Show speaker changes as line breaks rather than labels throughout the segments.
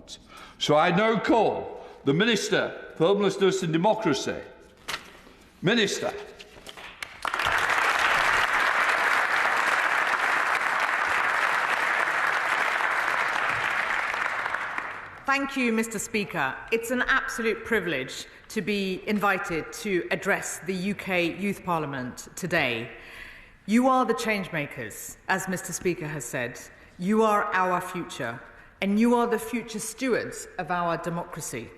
Parliament. So I now call the Minister for Homelessness and Democracy. Minister.
Thank you, Mr. Speaker. It's an absolute privilege to be invited to address the UK Youth Parliament today. You are the change makers, as Mr. Speaker has said. You are our future, and you are the future stewards of our democracy.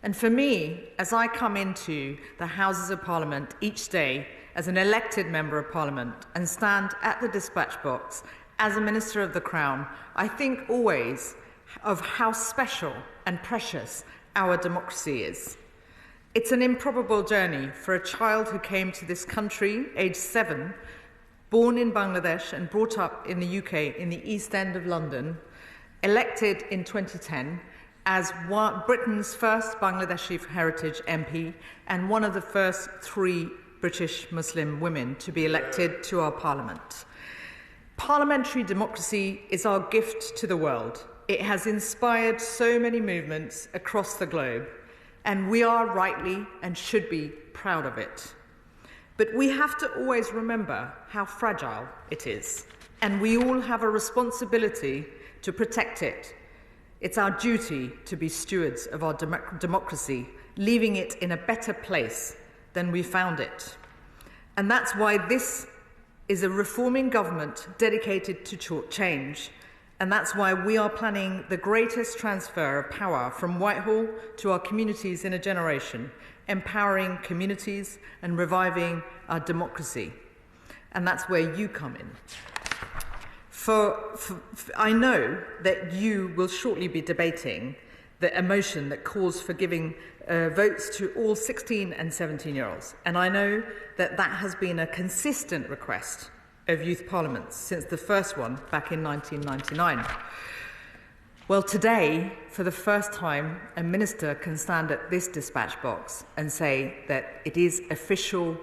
And for me, as I come into the Houses of Parliament each day as an elected Member of Parliament and stand at the dispatch box as a Minister of the Crown, I think always of how special and precious our democracy is. It's an improbable journey for a child who came to this country, aged 7, born in Bangladesh and brought up in the UK in the East End of London, elected in 2010 as Britain's first Bangladeshi heritage MP and one of the first 3 British Muslim women to be elected to our Parliament. Parliamentary democracy is our gift to the world. It has inspired so many movements across the globe, and we are rightly and should be proud of it. But we have to always remember how fragile it is, and we all have a responsibility to protect it. It's our duty to be stewards of our democracy, leaving it in a better place than we found it. And that's why this is a reforming government dedicated to change. And that's why we are planning the greatest transfer of power from Whitehall to our communities in a generation, empowering communities and reviving our democracy. And that's where you come in. I know that you will shortly be debating the motion that calls for giving votes to all 16 and 17-year-olds. And I know that that has been a consistent request of youth parliaments since the first one back in 1999. Well, today, for the first time, a minister can stand at this dispatch box and say that it is official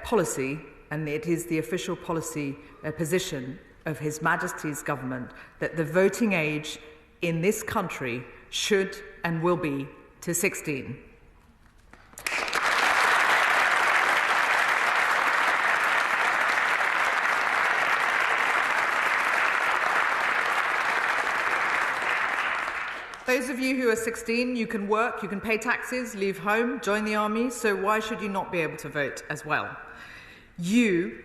policy, and it is the official policy position of His Majesty's government that the voting age in this country should and will be to 16. Those of you who are 16, you can work, you can pay taxes, leave home, join the army, so why should you not be able to vote as well? You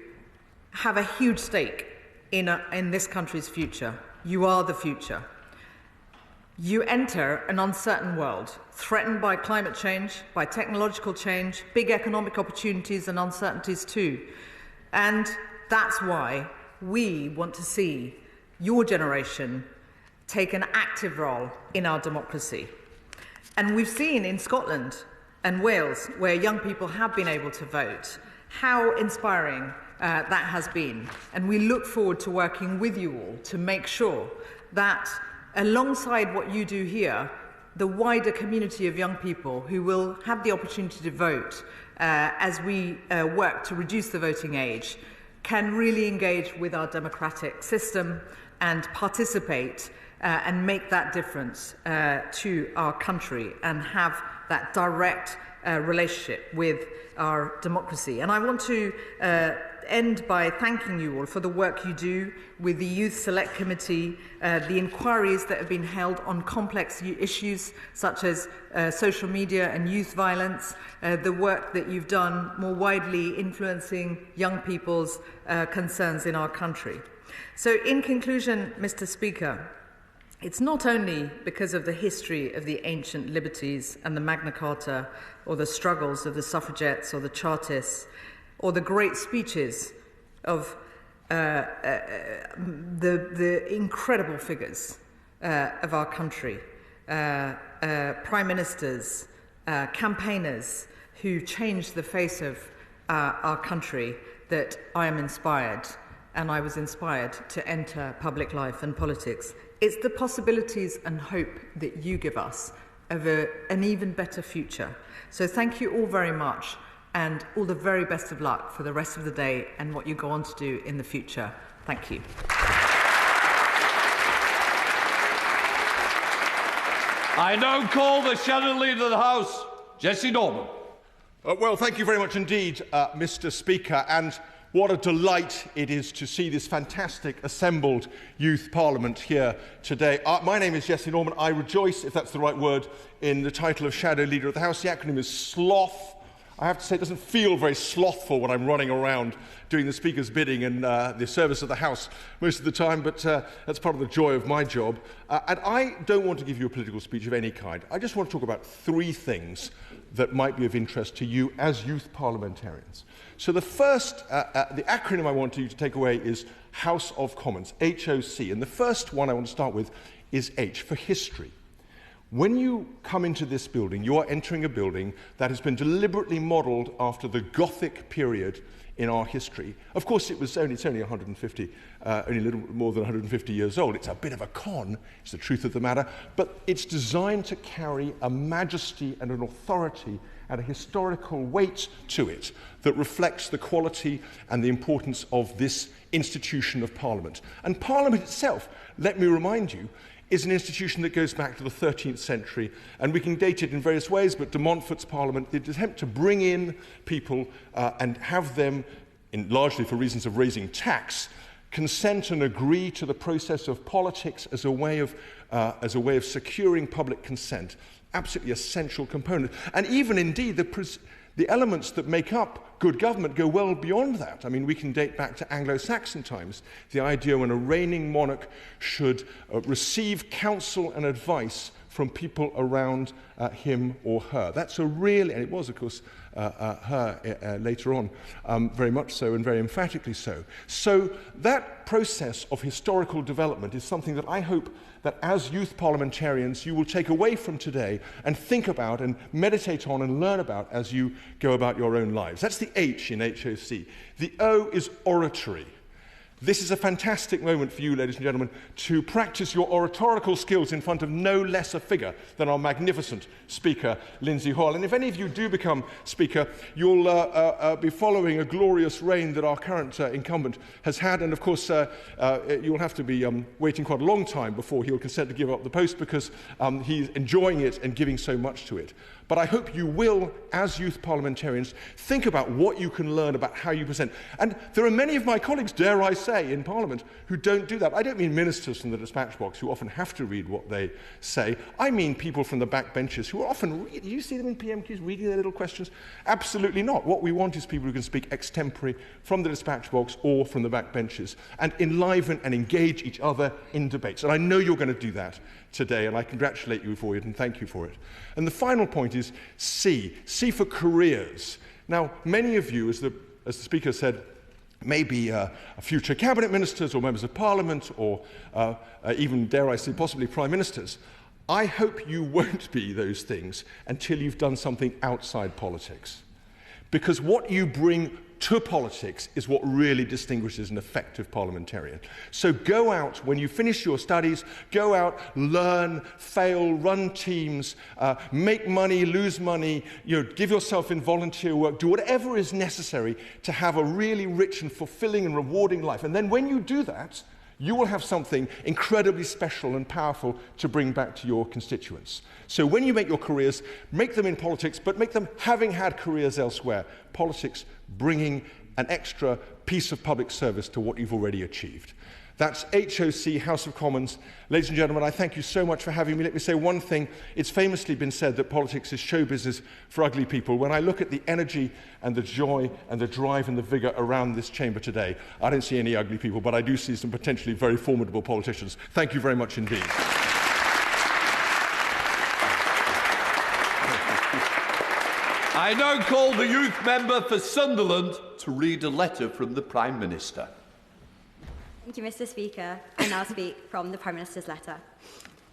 have a huge stake in this country's future. You are the future. You enter an uncertain world, threatened by climate change, by technological change, big economic opportunities and uncertainties too. And that's why we want to see your generation take an active role in our democracy. And we've seen in Scotland and Wales, where young people have been able to vote, how inspiring that has been. And we look forward to working with you all to make sure that alongside what you do here, the wider community of young people who will have the opportunity to vote as we work to reduce the voting age can really engage with our democratic system and participate and make that difference to our country and have that direct relationship with our democracy. And I want to end by thanking you all for the work you do with the Youth Select Committee, the inquiries that have been held on complex issues such as social media and youth violence, the work that you've done more widely influencing young people's concerns in our country. So in conclusion, Mr. Speaker, it's not only because of the history of the ancient liberties and the Magna Carta, or the struggles of the suffragettes or the Chartists, or the great speeches of the incredible figures of our country, prime ministers, campaigners who changed the face of our country, that I am inspired, and I was inspired to enter public life and politics. It's the possibilities and hope that you give us of an even better future. So thank you all very much, and all the very best of luck for the rest of the day and what you go on to do in the future. Thank you.
I now call the Shadow Leader of the House, Jesse Norman.
Well, thank you very much indeed, Mr. Speaker, and what a delight it is to see this fantastic assembled Youth Parliament here today. My name is Jesse Norman. I rejoice, if that's the right word, in the title of Shadow Leader of the House. The acronym is SLOTH. I have to say it doesn't feel very slothful when I'm running around doing the Speaker's bidding and the service of the House most of the time, but that's part of the joy of my job. And I don't want to give you a political speech of any kind. I just want to talk about three things that might be of interest to you as youth parliamentarians. So the first, the acronym I want you to take away is House of Commons, HOC. And the first one I want to start with is H, for history. When you come into this building, you are entering a building that has been deliberately modelled after the Gothic period in our history. Of course, it's only 150, only a little more than 150 years old. It's a bit of a con, it's the truth of the matter, but it's designed to carry a majesty and an authority and a historical weight to it that reflects the quality and the importance of this institution of Parliament. And Parliament itself, let me remind you, is an institution that goes back to the 13th century, and we can date it in various ways, but de Montfort's Parliament, the attempt to bring in people and have them, largely for reasons of raising tax, consent and agree to the process of politics as a way of securing public consent, absolutely essential component. And even indeed the elements that make up good government go well beyond that. I mean, we can date back to Anglo-Saxon times, the idea when a reigning monarch should receive counsel and advice from people around him or her. That's a really, and it was, of course, her later on, very much so and very emphatically so. So that process of historical development is something that I hope that as youth parliamentarians you will take away from today and think about and meditate on and learn about as you go about your own lives. That's the H in HOC. The O is oratory. This is a fantastic moment for you, ladies and gentlemen, to practice your oratorical skills in front of no less a figure than our magnificent Speaker, Lindsay Hoyle. And if any of you do become Speaker, you'll be following a glorious reign that our current incumbent has had. And of course, you'll have to be waiting quite a long time before he'll consent to give up the post, because he's enjoying it and giving so much to it. But I hope you will, as youth parliamentarians, think about what you can learn about how you present. And there are many of my colleagues, dare I say, in Parliament who don't do that. I don't mean ministers from the dispatch box who often have to read what they say. I mean people from the back benches who are often reading. You see them in PMQs reading their little questions? Absolutely not. What we want is people who can speak extempore from the dispatch box or from the back benches and enliven and engage each other in debates. And I know you're going to do that today, and I congratulate you for it and thank you for it. And the final point is C. C for careers. Now, many of you, as the Speaker said, may be future cabinet ministers or members of Parliament or even, dare I say, possibly prime ministers. I hope you won't be those things until you've done something outside politics. Because what you bring to politics is what really distinguishes an effective parliamentarian. So go out, when you finish your studies, go out, learn, fail, run teams, make money, lose money, give yourself in volunteer work, do whatever is necessary to have a really rich and fulfilling and rewarding life. And then when you do that, you will have something incredibly special and powerful to bring back to your constituents. So when you make your careers, make them in politics, but make them having had careers elsewhere. Politics bringing an extra piece of public service to what you've already achieved. That's HOC, House of Commons. Ladies and gentlemen, I thank you so much for having me. Let me say one thing. It's famously been said that politics is show business for ugly people. When I look at the energy and the joy and the drive and the vigour around this chamber today, I don't see any ugly people, but I do see some potentially very formidable politicians. Thank you very much indeed.
I now call the youth member for Sunderland to read a letter from the Prime Minister.
Thank you, Mr. Speaker. I now speak from the Prime Minister's letter.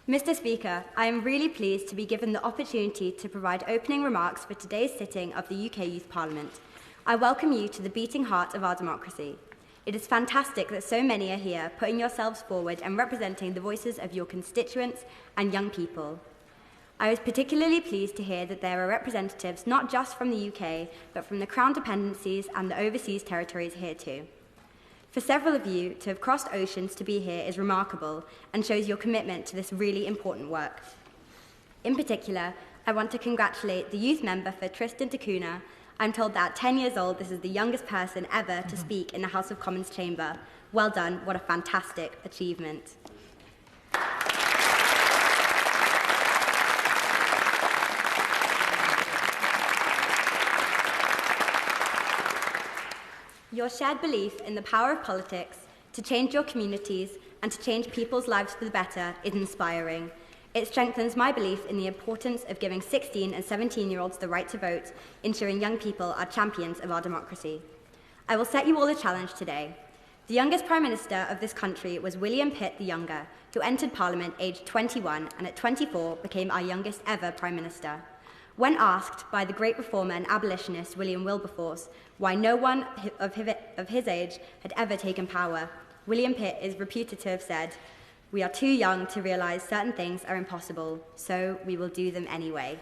Mr. Speaker, I am really pleased to be given the opportunity to provide opening remarks for today's sitting of the UK Youth Parliament. I welcome you to the beating heart of our democracy. It is fantastic that so many are here, putting yourselves forward and representing the voices of your constituents and young people. I was particularly pleased to hear that there are representatives not just from the UK, but from the Crown dependencies and the overseas territories here too. For several of you to have crossed oceans to be here is remarkable and shows your commitment to this really important work. In particular, I want to congratulate the youth member for Tristan Takuna. I'm told that at 10 years old, this is the youngest person ever to speak in the House of Commons chamber. Well done, what a fantastic achievement. Your shared belief in the power of politics to change your communities and to change people's lives for the better is inspiring. It strengthens my belief in the importance of giving 16 and 17-year-olds the right to vote, ensuring young people are champions of our democracy. I will set you all a challenge today. The youngest Prime Minister of this country was William Pitt the Younger, who entered Parliament aged 21 and at 24 became our youngest ever Prime Minister. When asked by the great reformer and abolitionist William Wilberforce why no one of his age had ever taken power, William Pitt is reputed to have said, "We are too young to realise certain things are impossible, so we will do them anyway."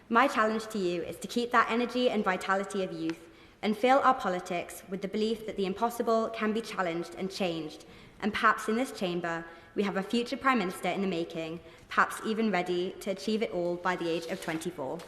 My challenge to you is to keep that energy and vitality of youth and fill our politics with the belief that the impossible can be challenged and changed, and perhaps in this chamber we have a future Prime Minister in the making, perhaps even ready to achieve it all by the age of 24.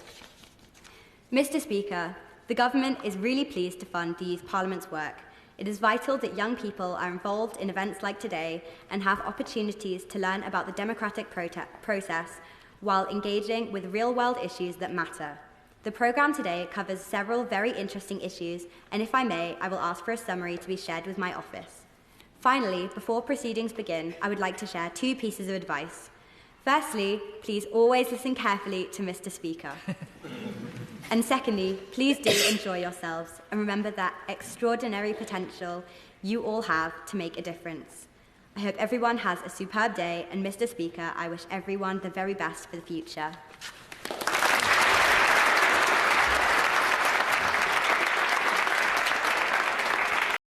Mr. Speaker, the government is really pleased to fund the Youth Parliament's work. It is vital that young people are involved in events like today and have opportunities to learn about the democratic process while engaging with real-world issues that matter. The programme today covers several very interesting issues, and if I may, I will ask for a summary to be shared with my office. Finally, before proceedings begin, I would like to share 2 pieces of advice. Firstly, please always listen carefully to Mr. Speaker. And secondly, please do enjoy yourselves and remember that extraordinary potential you all have to make a difference. I hope everyone has a superb day, and Mr. Speaker, I wish everyone the very best for the future.